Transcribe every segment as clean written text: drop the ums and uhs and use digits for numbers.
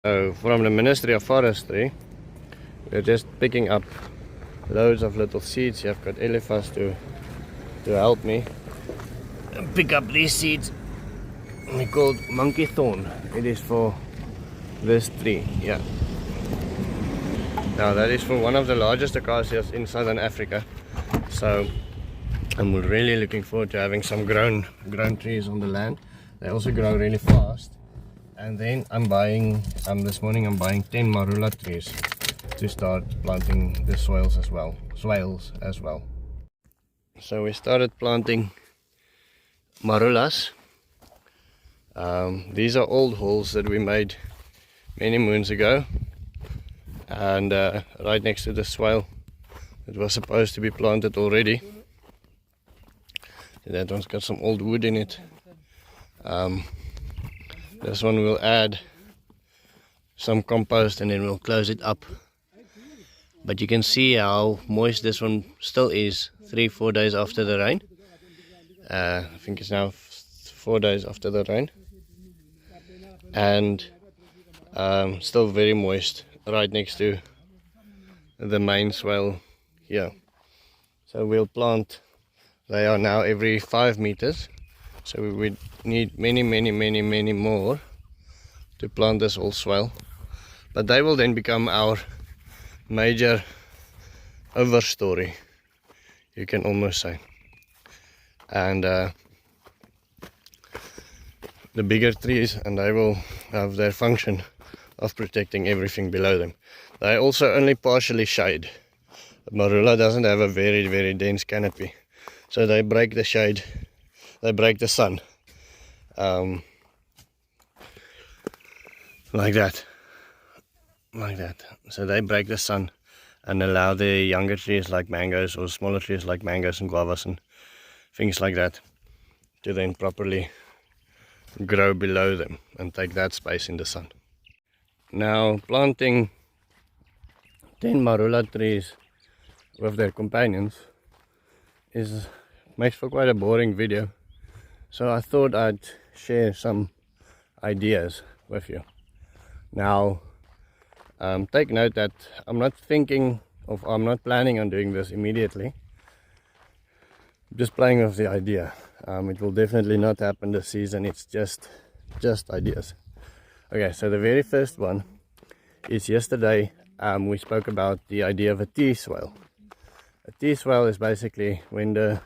So from the Ministry of Forestry, we're just picking up loads of little seeds. I've got elephants to help me and pick up these seeds. They're called monkey thorn. It is for this tree, yeah. Now that is for one of the largest acacias in southern Africa. So I'm really looking forward to having some grown trees on the land. They also grow really fast. And then I'm buying, this morning I'm buying 10 marula trees to start planting the swales as well. So we started planting marulas. These are old holes that we made many moons ago. And right next to the swale, it was supposed to be planted already. That one's got some old wood in it. This one will add some compost and then we'll close it up. But you can see how moist this one still is 3-4 days after the rain. I think it's now 4 days after the rain. And still very moist right next to the main swale here. So we'll plant, they are now every 5 meters. So we would need many more to plant this whole swale. But they will then become our major overstory, you can almost say. And the bigger trees, and they will have their function of protecting everything below them. They also only partially shade. Marula doesn't have a very dense canopy, so they break the shade. They break the sun, like that. So they break the sun and allow the younger trees like mangoes or smaller trees like mangoes and guavas and things like that to then properly grow below them and take that space in the sun. Now planting 10 marula trees with their companions makes for quite a boring video. So I thought I'd share some ideas with you. Now, take note that I'm not planning on doing this immediately. I'm just playing with the idea. It will definitely not happen this season. It's just ideas. Okay, so the very first one is yesterday. We spoke about the idea of a T-swale. A T-swale is basically when the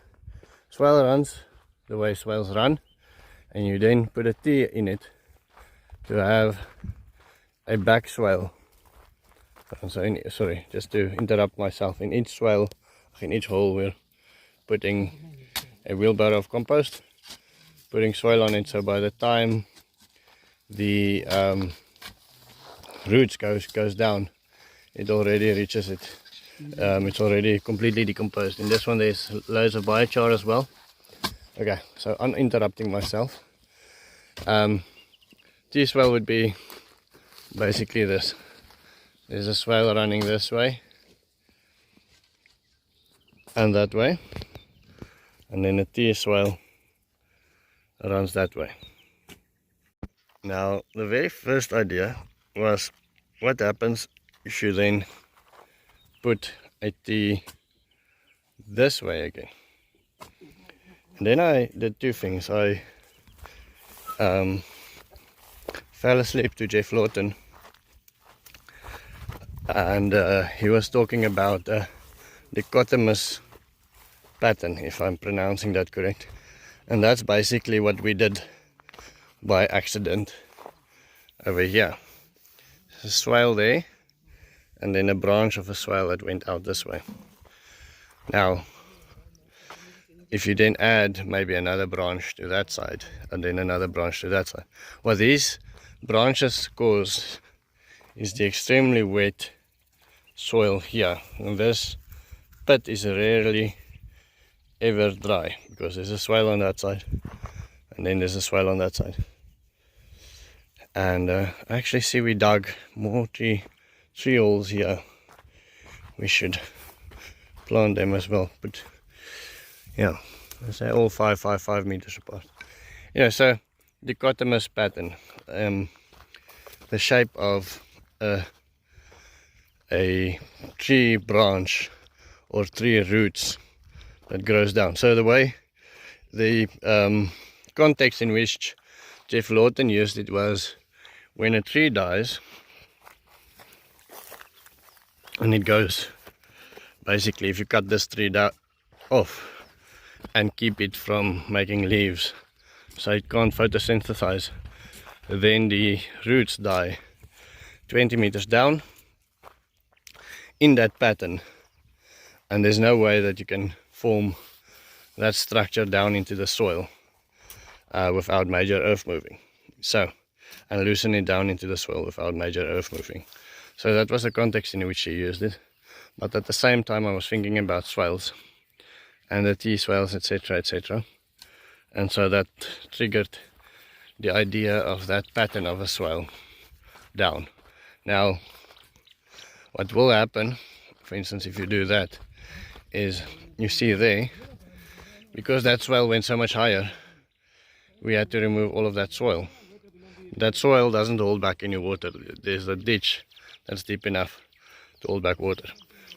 swale runs the way swales run, and you then put a T in it to have a back swale. So sorry, just to interrupt myself, in each swale, in each hole, we're putting a wheelbarrow of compost, putting soil on it, so by the time the roots goes down, it already reaches it. It's already completely decomposed. In this one there's loads of biochar as well. Okay, so uninterrupting myself. T-swale would be basically this. There's a swale running this way and that way, and then a T-swale runs that way. Now the very first idea was, what happens if you then put a T this way again? And then I did two things. I fell asleep to Jeff Lawton, and he was talking about the dichotomous pattern, if I'm pronouncing that correct. And that's basically what we did by accident over here. There's a swale there, and then a branch of a swale that went out this way. Now, if you then add maybe another branch to that side and then another branch to that side, what these branches cause is the extremely wet soil here, and this pit is rarely ever dry because there's a swale on that side and then there's a swale on that side. And I actually see we dug more tree holes here. We should plant them as well, but yeah, they're all 5 meters apart. So dichotomous pattern. the shape of a tree branch or tree roots that grows down. So the way, the context in which Jeff Lawton used it was when a tree dies and it goes, basically if you cut this tree off and keep it from making leaves so it can't photosynthesize, then the roots die 20 meters down in that pattern, and there's no way that you can form that structure down into the soil without major earth moving, and loosen it down into the soil without major earth moving. So that was the context in which she used it. But at the same time I was thinking about swales and the T-swales, etc, etc, and so that triggered the idea of that pattern of a swale down. Now what will happen, for instance, if you do that, is you see there, because that swale went so much higher, we had to remove all of that soil. That soil doesn't hold back any water. There's a ditch that's deep enough to hold back water.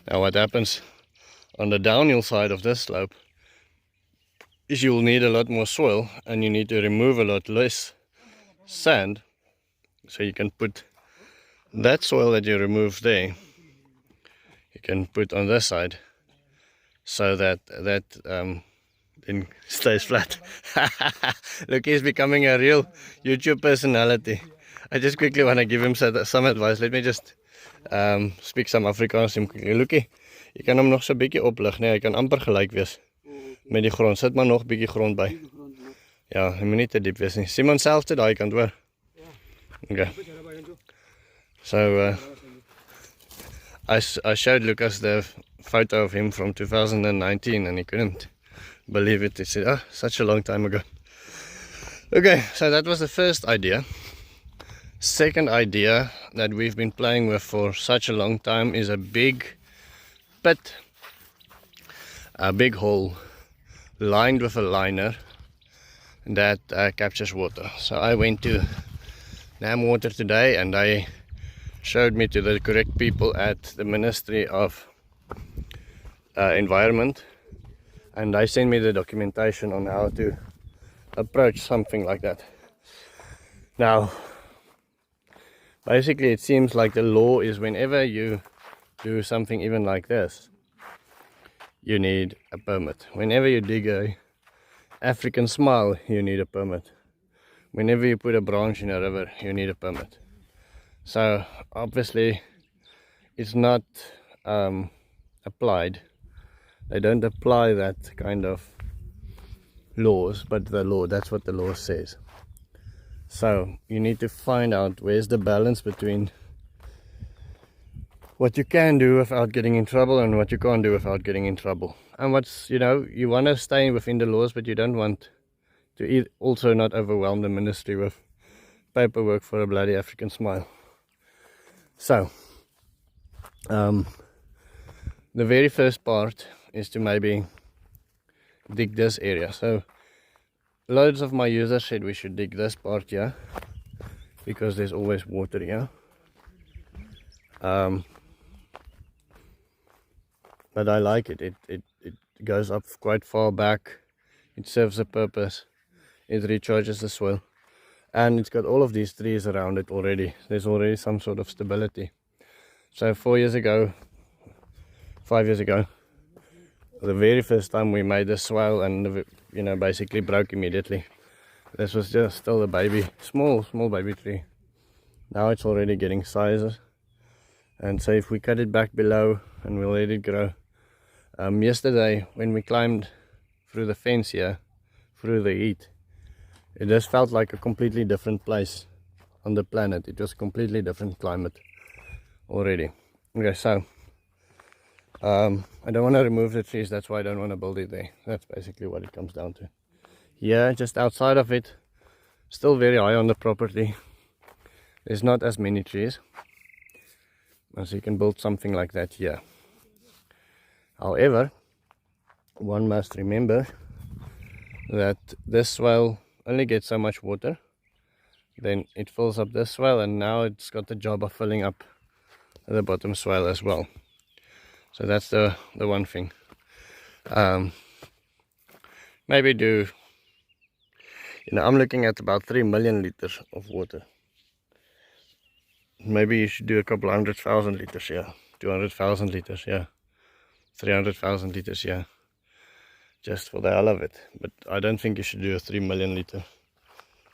Now what happens on the downhill side of this slope is you'll need a lot more soil, and you need to remove a lot less sand, so you can put that soil that you remove there, you can put on this side, so that then stays flat. Look, he's becoming a real YouTube personality. I just quickly want to give him some advice. Let me just speak some Afrikaans to him quickly. Lookie, jy kan hom nog so 'n bietjie oplig, nee, hy kan amper gelyk wees met die grond. Sit maar nog 'n bietjie grond by. Ja, hy moet nie te diep wees nie. Simon self te daai kant hoor. Okay. So I showed Lucas the photo of him from 2019 and he couldn't believe it. He said, oh, such a long time ago. Okay, so that was the first idea. Second idea that we've been playing with for such a long time is a big pit, a big hole lined with a liner that captures water. So I went to Dam Water today and they showed me to the correct people at the Ministry of Environment, and they sent me the documentation on how to approach something like that. Now basically it seems like the law is whenever you do something even like this, you need a permit. Whenever you dig a African smile, you need a permit. Whenever you put a branch in a river, you need a permit. So obviously it's not applied. They don't apply that kind of laws, but the law, that's what the law says. So you need to find out where's the balance between what you can do without getting in trouble and what you can't do without getting in trouble. And what's, you know, you want to stay within the laws, but you don't want to also not overwhelm the ministry with paperwork for a bloody African smile. So the very first part is to maybe dig this area. So loads of my users said we should dig this part here because there's always water here. But I like it. It goes up quite far back. It serves a purpose. It recharges the soil. And it's got all of these trees around it already. There's already some sort of stability. So 5 years ago, the very first time we made this swale, and you know, basically broke immediately. This was just still a baby, small baby tree. Now it's already getting sizes. And so if we cut it back below and we'll let it grow. Yesterday when we climbed through the fence here, through the heat, it just felt like a completely different place on the planet. It was a completely different climate already. Okay, so I don't want to remove the trees, that's why I don't want to build it there. That's basically what it comes down to. Here, just outside of it, still very high on the property, there's not as many trees, so you can build something like that here. However, one must remember that this swale only gets so much water then it fills up this swale, and now it's got the job of filling up the bottom swale as well. So that's the one thing. Maybe do, I'm looking at about 3 million liters of water. Maybe you should do a couple 100,000 liters, yeah. 200,000 liters, yeah. 300,000 liters, yeah. Just for the hell of it. But I don't think you should do a 3 million liter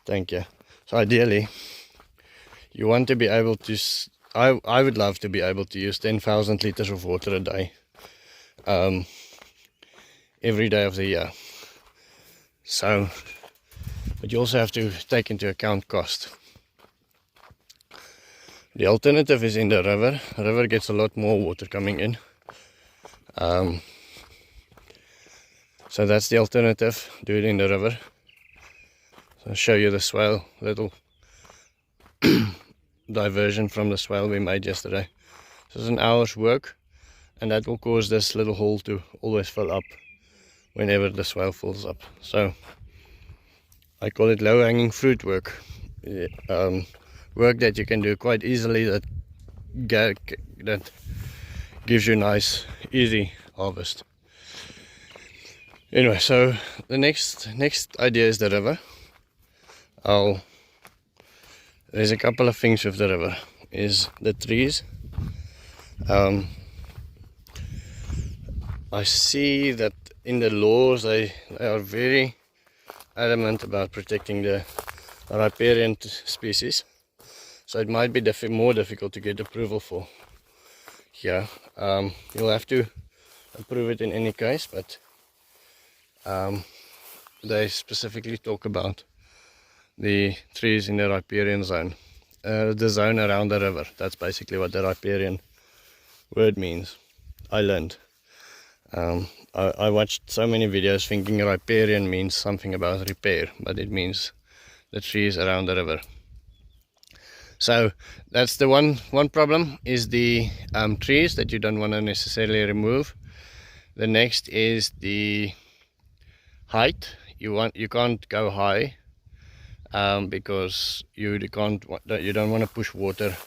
tank, yeah. So ideally, you want to be able to, I would love to be able to use 10,000 liters of water a day. Every day of the year. So, but you also have to take into account cost. The alternative is in the river. The river gets a lot more water coming in. So that's the alternative. Do it in the river. So I'll show you the swale, little diversion from the swale we made yesterday. So it's an hour's work, and that will cause this little hole to always fill up whenever the swale fills up. So I call it low-hanging fruit work. Work that you can do quite easily, that gives you nice, easy harvest. Anyway, so the next idea is the river. There's a couple of things with the river. Is the trees. I see that in the laws they are very adamant about protecting the riparian species. So it might be more difficult to get approval for here. You'll have to approve it in any case, but they specifically talk about the trees in the riparian zone, the zone around the river. That's basically what the riparian word means. I learned. I watched so many videos thinking riparian means something about repair, but it means the trees around the river. So that's the one problem, is the trees that you don't want to necessarily remove. The next is the height. You can't go high because you don't want to push water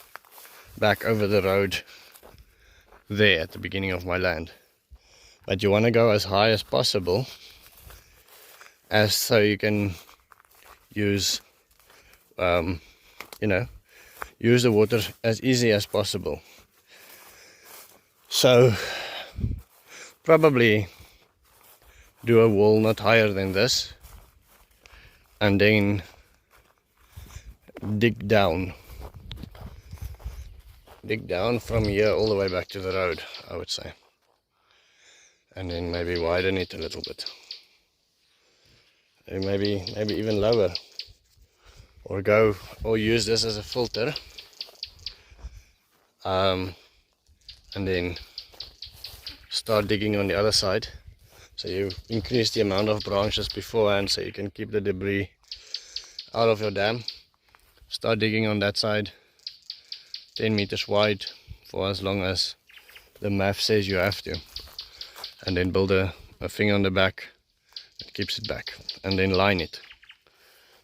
back over the road there at the beginning of my land. But you want to go as high as possible, so you can use use the water as easy as possible. So probably do a wall not higher than this, and then dig down from here all the way back to the road, I would say, and then maybe widen it a little bit, and maybe even lower, or use this as a filter, and then start digging on the other side. So you increase the amount of branches beforehand, so you can keep the debris out of your dam. Start digging on that side, 10 meters wide, for as long as the math says you have to, and then build a thing on the back that keeps it back, and then line it.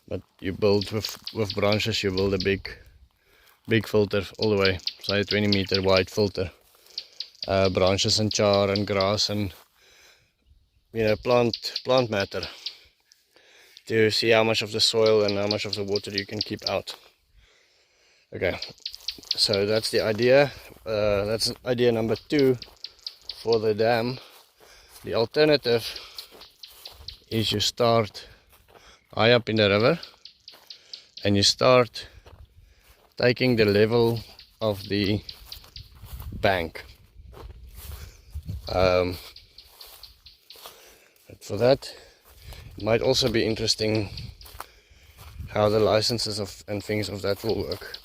But you build with branches, you build a big filter all the way, say a 20 meter wide filter, branches and char and grass and plant matter, to see how much of the soil and how much of the water you can keep out. Okay, so that's the idea. That's idea number 2 for the dam. The alternative is you start high up in the river and you start taking the level of the bank. But for that, it might also be interesting how the licenses and things of that will work.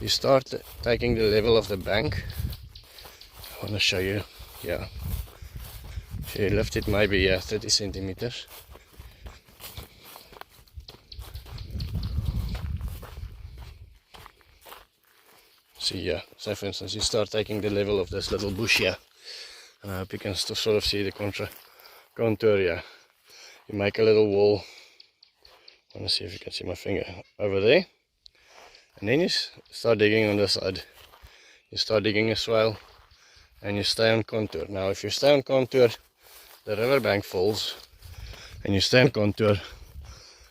You start taking the level of the bank. I want to show you. Yeah, so you lift it maybe 30 centimeters. See here, so for instance, you start taking the level of this little bush here, and I hope you can still sort of see the contour here. You make a little wall. I want to see if you can see my finger over there. And then you start digging on this side. You start digging a swale and you stay on contour. Now if you stay on contour, the riverbank falls, and you stay on contour,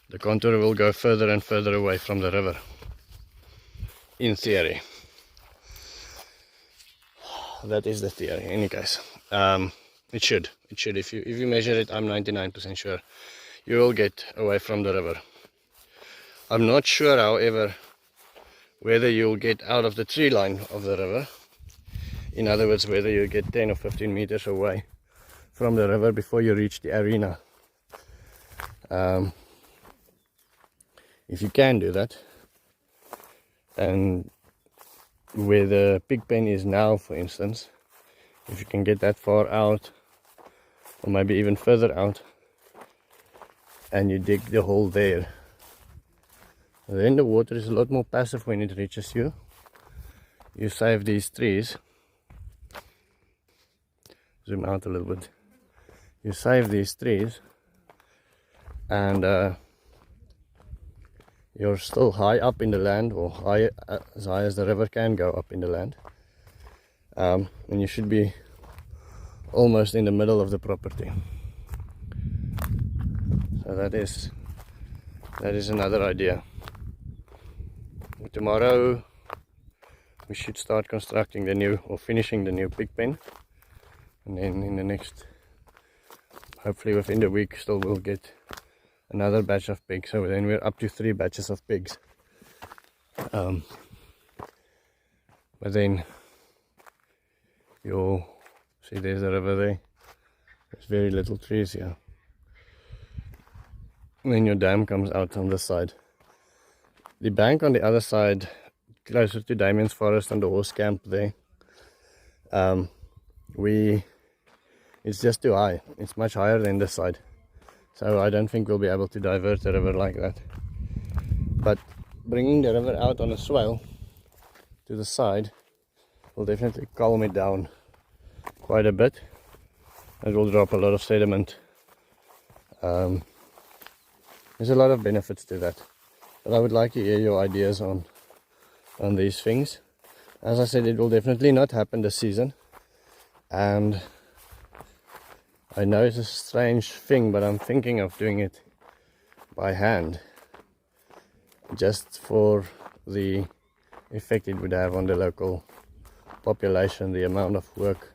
the contour will go further and further away from the river, in theory. That is the theory. In any case, it should. If you measure it, I'm 99% sure you will get away from the river. I'm not sure, however, whether you'll get out of the tree line of the river. In other words, whether you get 10 or 15 meters away from the river before you reach the arena. If you can do that, and where the pig pen is now, for instance, if you can get that far out, or maybe even further out, and you dig the hole there, then the water is a lot more passive when it reaches you. You save these trees. Zoom out a little bit. You save these trees, and you're still high up in the land, or as high as the river can go up in the land, and you should be almost in the middle of the property. So that is another idea. Tomorrow we should start constructing the new, or finishing the new pig pen, and then in the next, hopefully within the week, still we'll get another batch of pigs. So then we're up to 3 batches of pigs. But then you'll see there's a river there. There's very little trees here. And then your dam comes out on this side. The bank on the other side, closer to Damien's forest and the horse camp there, it's just too high. It's much higher than this side. So I don't think we'll be able to divert the river like that. But bringing the river out on a swale to the side will definitely calm it down quite a bit. It will drop a lot of sediment. There's a lot of benefits to that. But I would like to hear your ideas on these things. As I said, it will definitely not happen this season. And I know it's a strange thing, but I'm thinking of doing it by hand, just for the effect it would have on the local population, the amount of work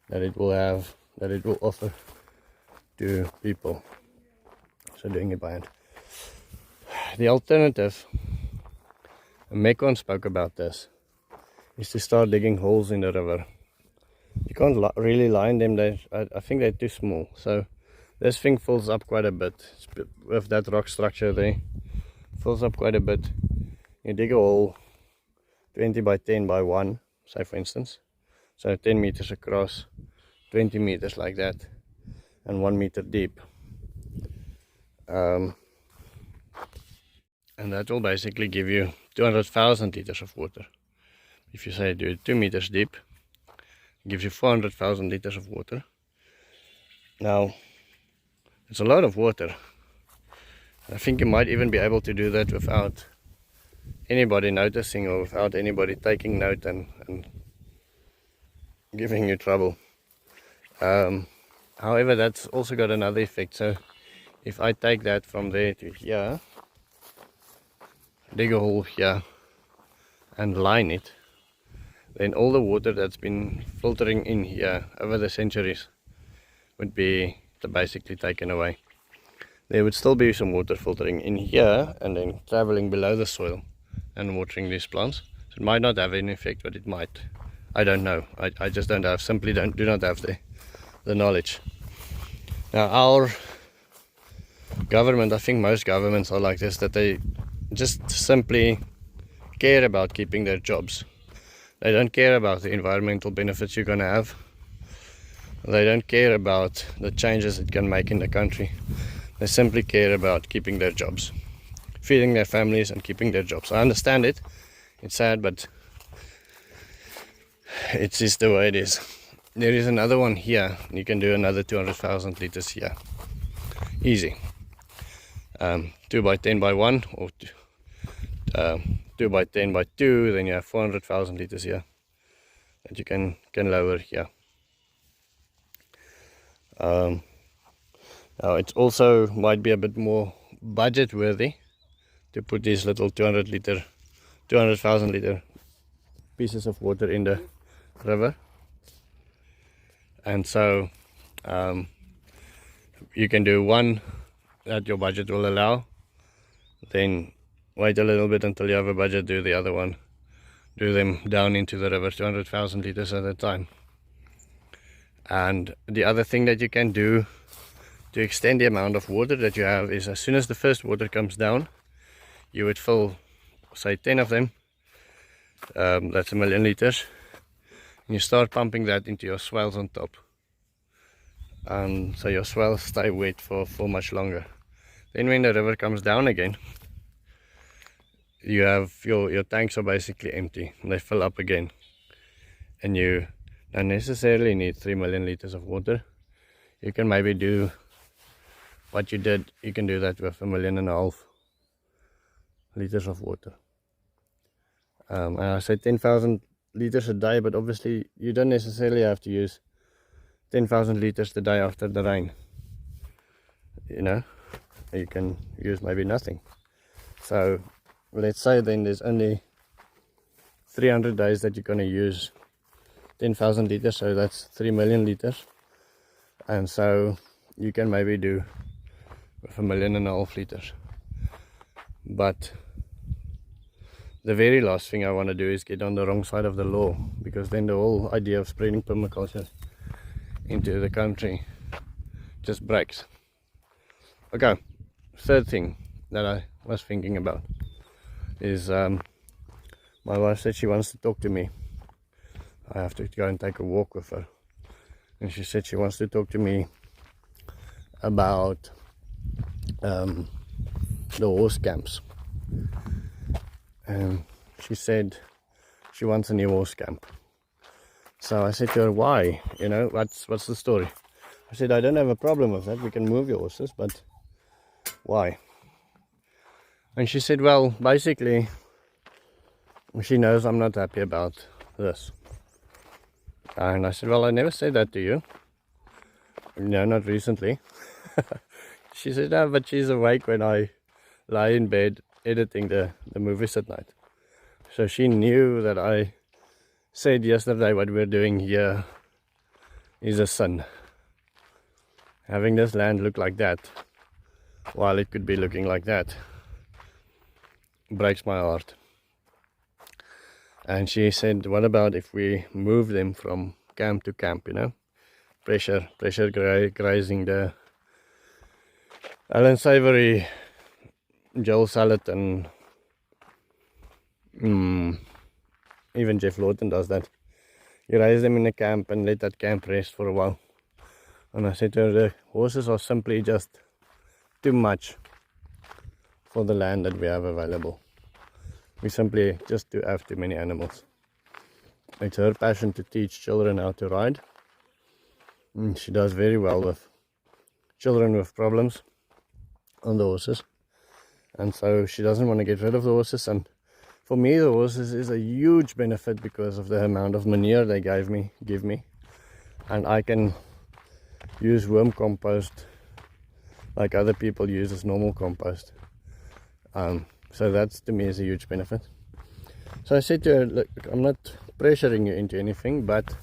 that it will have, that it will offer to people. So doing it by hand. The alternative, Mekon spoke about this, is to start digging holes in the river. You can't really line them, I think they're too small. So this thing fills up quite a bit with that rock structure there. Fills up quite a bit. You dig a hole 20 by 10 by 1, say for instance. So 10 meters across, 20 meters like that, and 1 meter deep. And that will basically give you 200,000 liters of water. If you say do it 2 meters deep, it gives you 400,000 liters of water. Now, it's a lot of water. I think you might even be able to do that without anybody noticing, or without anybody taking note and giving you trouble. However, that's also got another effect. So if I take that from there to here, dig a hole here and line it, then all the water that's been filtering in here over the centuries would be basically taken away. There would still be some water filtering in here and then traveling below the soil and watering these plants. So it might not have any effect, but it might. I don't know. I just don't have, simply do not have the knowledge. Now our government, I think most governments are like this, that they just simply care about keeping their jobs. They don't care about the environmental benefits you're going to have. They don't care about the changes it can make in the country. They simply care about keeping their jobs, feeding their families and keeping their jobs. I understand it. It's sad, but it's just the way it is. There is another one here. You can do another 200,000 liters here. Easy. 2 by 10 by 1 or 2 by 10 by 2, then you have 400,000 liters here that you can lower here. Now it also might be a bit more budget worthy to put these little 200,000 liter pieces of water in the river, and so you can do one that your budget will allow, then wait a little bit until you have a budget, do the other one, do them down into the river, 200,000 liters at a time. And the other thing that you can do to extend the amount of water that you have is, as soon as the first water comes down, you would fill, say, 10 of them, that's 1 million liters, and you start pumping that into your swales on top, and so your swales stay wet for much longer. Then when the river comes down again, you have your tanks are basically empty, and they fill up again, and you don't necessarily need 3 million liters of water. You can maybe do what you did, you can do that with 1.5 million liters of water. And I say 10,000 liters a day, but obviously you don't necessarily have to use 10,000 liters the day after the rain. You know, you can use maybe nothing. So let's say then there's only 300 days that you're going to use 10,000 liters, so that's 3 million liters, and so you can maybe do with 1.5 million liters. But the very last thing I want to do is get on the wrong side of the law, because then the whole idea of spreading permaculture into the country just breaks. Okay, third thing that I was thinking about is my wife said she wants to talk to me. I have to go and take a walk with her, and she said she wants to talk to me about the horse camps. And she said she wants a new horse camp. So I said to her, why? You know, what's the story? I said, I don't have a problem with that, we can move your horses, but why? And she said, well, basically she knows I'm not happy about this. And I said, well, I never said that to you. No, not recently. She said, no, but she's awake when I lie in bed editing the movies at night. So she knew that I said yesterday what we're doing here is a sin. Having this land look like that, while it could be looking like that, breaks my heart. And she said, what about if we move them from camp to camp, you know? Pressure grazing the Alan Savory, Joel Salad, and even Jeff Lawton does that. You raise them in a camp and let that camp rest for a while. And I said to her, the horses are simply just too much for the land that we have available. We simply just do have too many animals. It's her passion to teach children how to ride. And she does very well with children with problems on the horses. And so she doesn't want to get rid of the horses. And for me, the horses is a huge benefit because of the amount of manure they give me. And I can use worm compost like other people use as normal compost. So that's, to me, is a huge benefit. So I said to her, look, I'm not pressuring you into anything, but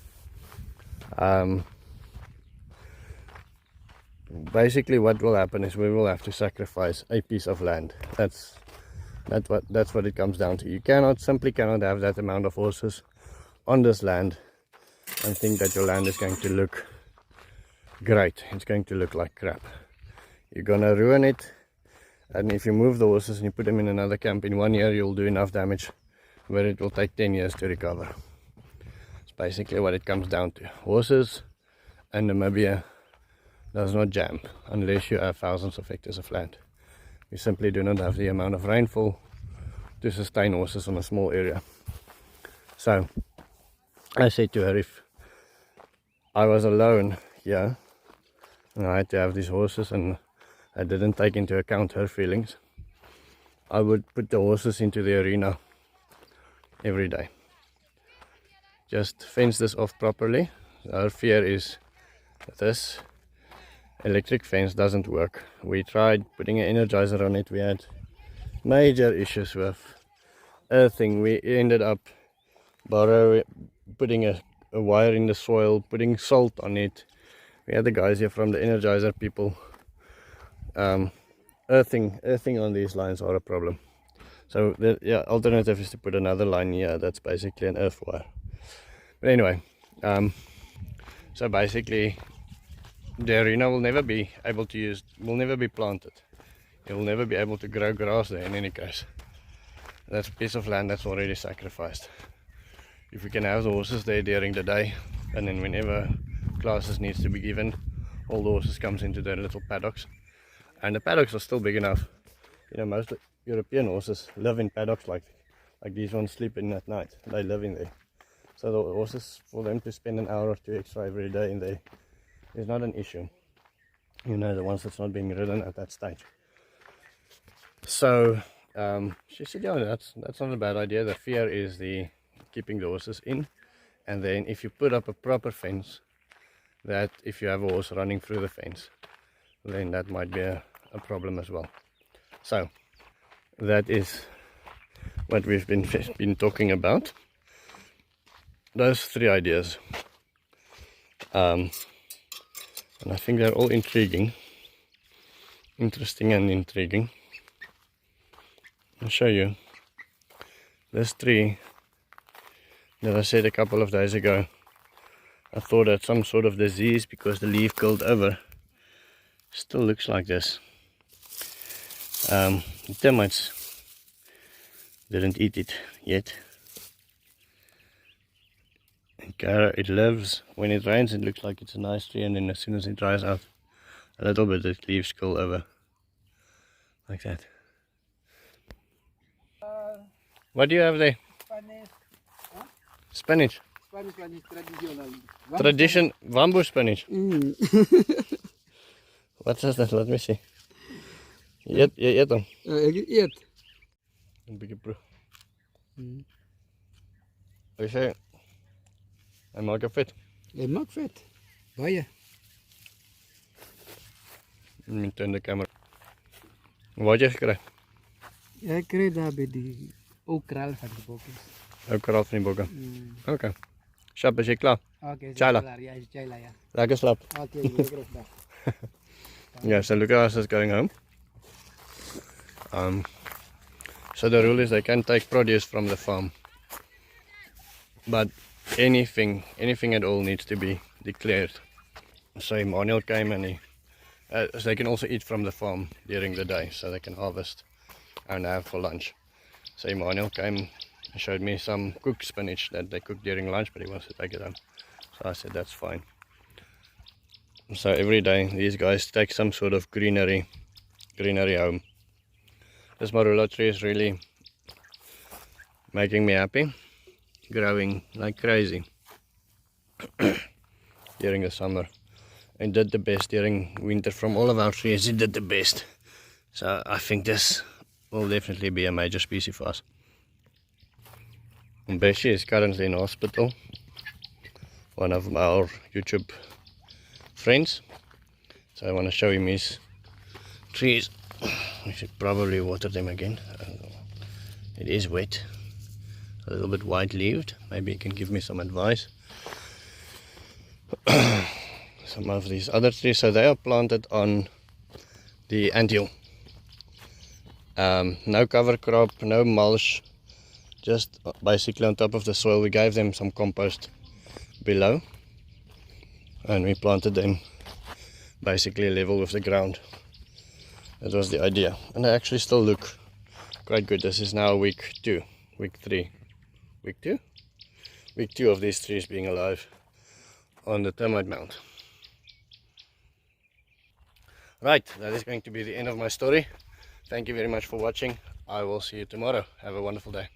basically what will happen is we will have to sacrifice a piece of land. That's what it comes down to. You simply cannot have that amount of horses on this land and think that your land is going to look great. It's going to look like crap. You're gonna ruin it. And if you move the horses and you put them in another camp in 1 year, you'll do enough damage where it will take 10 years to recover. It's basically what it comes down to. Horses and Namibia does not jam unless you have thousands of hectares of land. We simply do not have the amount of rainfall to sustain horses on a small area. So I said to her, if I was alone here and I had to have these horses and I didn't take into account her feelings, I would put the horses into the arena every day. Just fence this off properly. Our fear is this electric fence doesn't work. We tried putting an energizer on it. We had major issues with earthing. We ended up putting a wire in the soil, putting salt on it. We had the guys here from the energizer people. Earthing on these lines are a problem. So the alternative is to put another line here. That's basically an earth wire. But anyway, so basically the arena will never be able to will never be planted. It will never be able to grow grass there in any case. That's a piece of land that's already sacrificed. If we can have the horses there during the day, and then whenever classes needs to be given, all the horses comes into their little paddocks. And the paddocks are still big enough. You know, most European horses live in paddocks like these ones sleep in at night. They live in there. So the horses, for them to spend an hour or two extra every day in there is not an issue. You know, the ones that's not being ridden at that stage. So she said, yeah, that's not a bad idea. The fear is the keeping the horses in, and then if you put up a proper fence, that if you have a horse running through the fence, then that might be a problem as well. So that is what we've been talking about. Those 3 ideas, and I think they're all interesting and intriguing. I'll show you this tree that I said a couple of days ago. I thought had some sort of disease because the leaf curled over. Still looks like this. The termites didn't eat it yet. It lives, when it rains it looks like it's a nice tree, and then as soon as it dries out a little bit, the leaves curl over like that. What do you have there? Spinach. Spanish traditional. Tradition bamboo spinach. What is that? Let me see. You eet them. Ek eet. Een bietjie proef. Hy sê hy maak vet. Hy maak vet. Baie. Met in de camera. Wat jy gekry? Jy kry daar by die ou kraal van die bokkies. Ou kraal van die bokke. Okay. Shop, is jy klaar? Okay, Chaila. klaar. Ja, is Chaila, ja. Lekker slap. Okay, lekker dag. Yeah, so Lucas is going home. So the rule is they can take produce from the farm, but anything at all needs to be declared. So Emmanuel came and so they can also eat from the farm during the day, so they can harvest and have for lunch. So Emmanuel came and showed me some cooked spinach that they cook during lunch, but he wants to take it home. So I said that's fine. So every day these guys take some sort of greenery home. This marula tree is really making me happy, growing like crazy during the summer. It did the best during winter from all of our trees. It did the best. So I think this will definitely be a major species for us. And Beshy is currently in hospital. One of our YouTube friends. So I want to show him his trees. We should probably water them again. It is wet, a little bit white leaved. Maybe he can give me some advice. Some of these other trees, so they are planted on the anthill. No cover crop, no mulch, just basically on top of the soil. We gave them some compost below and we planted them basically level with the ground. That was the idea, and they actually still look quite good. This is now week 2, week 3, week 2? Week 2 of these trees being alive on the termite mound. Right, that is going to be the end of my story. Thank you very much for watching. I will see you tomorrow. Have a wonderful day.